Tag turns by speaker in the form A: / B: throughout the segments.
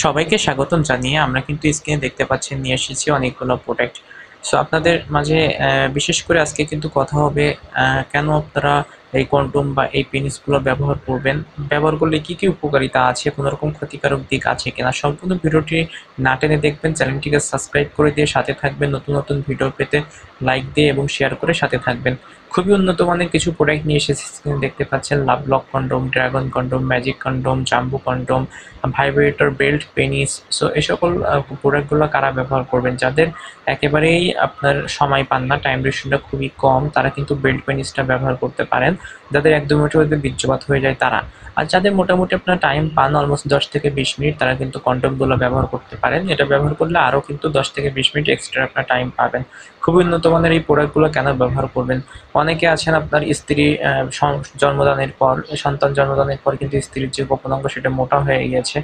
A: সবাইকে স্বাগতম জানিয়ে আমরা কিন্তু স্ক্রিনে দেখতে পাচ্ছেন নিয়ে এসেছি অনেকগুলো প্রোডাক্ট। সো আপনাদের মাঝে বিশেষ করে আজকে কিন্তু কথা হবে কেন আপনারা এই কন্ডোম বা এই পেনিসগুলো ব্যবহার করবেন, ব্যবহার করলে কি কি উপকারিতা আছে, কোনো রকম ক্ষতিকারক দিক আছে কিনা। সম্পূর্ণ ভিডিওটি না টেনে দেখবেন, চ্যানেলটিকে সাবস্ক্রাইব করে দিয়ে সাথে থাকবেন, নতুন নতুন ভিডিও পেতে লাইক দিয়ে এবং শেয়ার করে সাথে থাকবেন। খুবই উন্নত মানের কিছু প্রোডাক্ট নিয়ে এসেছি, স্ক্রিনে দেখতে পাচ্ছেন love lock condom, dragon condom, magic condom, jumbo condom, vibrator, belt, penis. So এই সকল প্রোডাক্টগুলো কারা ব্যবহার করবেন? যাদের একেবারেই আপনার সময় পান না, টাইম রেশনটা খুবই কম, তারা কিন্তু বেল্ট পেনিসটা ব্যবহার করতে পারেন। যাদের একদম মোটামুটি বীর্যপাত হয়ে যায় তারা। আর যাদের মোটামুটি আপনার টাইম পান অলমোস্ট 10 থেকে 20 মিনিট, তারা কিন্তু কন্ডোমগুলো ব্যবহার করতে পারেন। এটা ব্যবহার করলে আরও কিন্তু 10 থেকে 20 মিনিট এক্সট্রা আপনার টাইম পাবেন। খুবই উন্নত মানের এই প্রোডাক্টগুলো কেন ব্যবহার করবেন? অনেকে আছেন আপনার স্ত্রী জন্মদানের পর, সন্তান জন্মদানের পর কিন্তু স্ত্রীর যে গোপনাঙ্গ সেটা মোটা হয়ে গিয়েছে,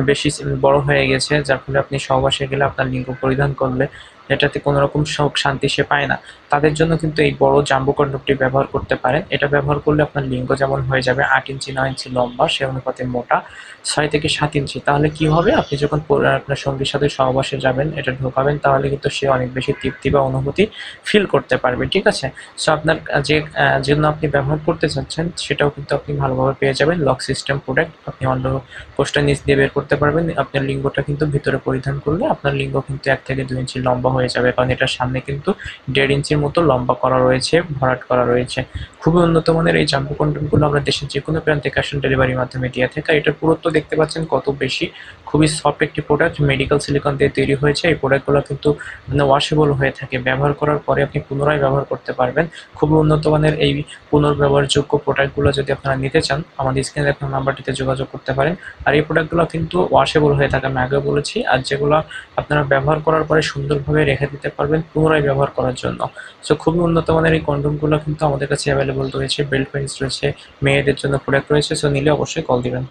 A: বেশি বড় হয়ে গেছে, যার ফলে আপনি সহবাসে গেলে আপনার লিঙ্গ পরিধান করলে এটাতে কোনো রকম সুখ শান্তি সে পায় না। তাদের জন্য কিন্তু এই বড় জাম্বু কন্ডোমটি ব্যবহার করতে পারেন। এটা ব্যবহার করলে আপনার লিঙ্গ যেমন হয়ে যাবে 8 ইঞ্চি 9 ইঞ্চি লম্বা, সে অনুপাতে মোটা 6 থেকে 7 ইঞ্চি। তাহলে কি হবে, আপনি যখন আপনার সঙ্গীর সাথে সহবাসে যাবেন, এটা ঢোকাবেন, তাহলে কিন্তু সে অনেক বেশি তৃপ্তি বা অনুভূতি ফিল করতে পারবে। ঠিক আছে? সো আপনার যে জন্য আপনি ব্যবহার করতে চাচ্ছেন সেটাও কিন্তু আপনি ভালোভাবে পেয়ে যাবেন। লক সিস্টেম প্রোডাক্ট, আপনি অন্য কোষটা নিচ দিয়ে বের করতে পারবেন। আপনার লিঙ্গটা কিন্তু ভিতরে পরিধান করলে আপনার লিঙ্গ কিন্তু 1 থেকে 2 ইঞ্চি লম্বা হয়ে যাবে, কারণ এটার সামনে কিন্তু 1.5 ইঞ্চির মতো লম্বা করা রয়েছে, ভরাট করা রয়েছে। খুবই উন্নত মানের এই জাম্বু কন্ডোমগুলো আমরা দেশের যে কোনো প্রান্তে ক্যাশ অন ডেলিভারির মাধ্যমে দিয়ে থাকি। এটার পুরুত্ব দেখতে পাচ্ছেন কত বেশি, খুবই সফট একটি প্রোডাক্ট, মেডিকেল সিলিকন দিয়ে তৈরি হয়েছে। এই প্রোডাক্টগুলো কিন্তু ওয়াশেবল হয়ে থাকে, ব্যবহার করার পরে আপনি পুনরায় ব্যবহার করতে পারবেন। খুবই উন্নত মানের এই পুনর্ব্যবহারযোগ্য প্রোডাক্টগুলো যদি আপনারা নিতে চান, আমাদের স্ক্রিনে দেখা নাম্বারটিতে যোগাযোগ করতে পারেন। আর এই প্রোডাক্টগুলো কিন্তু ওয়াশেবল হয়ে থাকে, আমি আগেও বলেছি। আর যেগুলো আপনারা ব্যবহার করার পরে সুন্দরভাবে রেখে দিতে পারবেন পুনরায় ব্যবহার করার জন্য। সো খুবই উন্নত মানের এই কন্ডোমগুলো কিন্তু আমাদের কাছে অ্যাভেলেবল রয়েছে। বেল্ট পেনিস রয়েছে, মেয়েদের জন্য প্রোডাক্ট রয়েছে। সো নিলে অবশ্যই কল দিবেন।